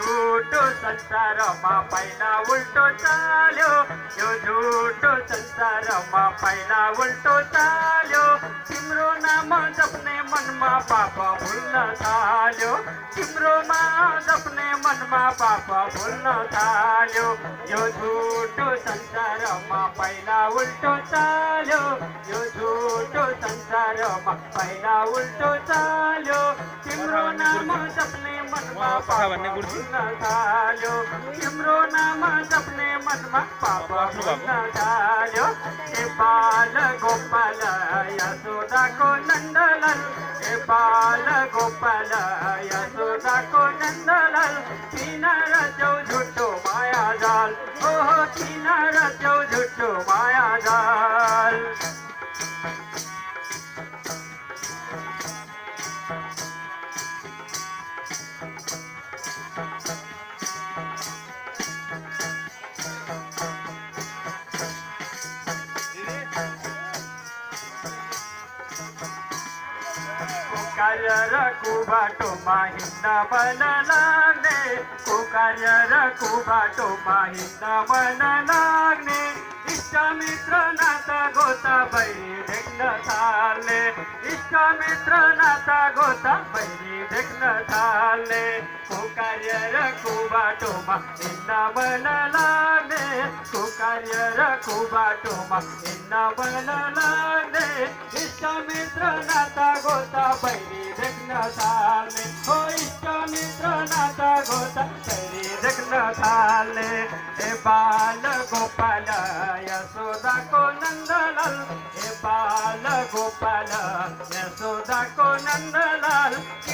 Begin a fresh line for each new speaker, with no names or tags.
झूठो संसारमा पहिला उल्टो चाल्यो, यो झूठो संसारमा पहिला उल्टो चाल्यो। तिम्रो नाम जप्ने मनमा पाप भुल्न थाल्यो, तिम्रो नाम जप्ने मनमा पाप भुल्न थाल्यो। यो झूठो संसारमा पहिला उल्टो चाल्यो, यो झूठो संसारमा पहिला उल्टो चाल्यो। तिम्रो नाम जप्ने मनमा पाप भुल्न थाल्यो, तिम्रो नाम जप्ने मनमा पाप भुल्न थाल्यो। ए बाल गोपाल यशोदाको नन्दलाल, ए बाल गोपाल यशोदाको नन्दलाल, किन रच्यौ झुटो माया जाल, ओहो किन रच्यौ झुटो माया जाल। कुकायर कुबाटोमा हिँड्न मन लाग्ने, कुकायर कुबाटोमा हिँड्न मन लाग्ने। इष्टमित्र नाता गोता बैरी देख्न थाल्ने, इष्टमित्र नाता गोता बैरी देख्न थाल्ने। कुकायर कुबाटोमा हिँड्न मन लाग्ने, कुकायर कुबाटोमा हिँड्न मन लाग्ने। इष्टमित्र नाता गोता बैरी देख्न थाल्ने, हो इष्टमित्र नाता गोता बैरी देख्न थाल्ने। ए बाल गोपाल यशोदाको नन्दलाल, ए बाल गोपाल यशोदाको नन्दलाल।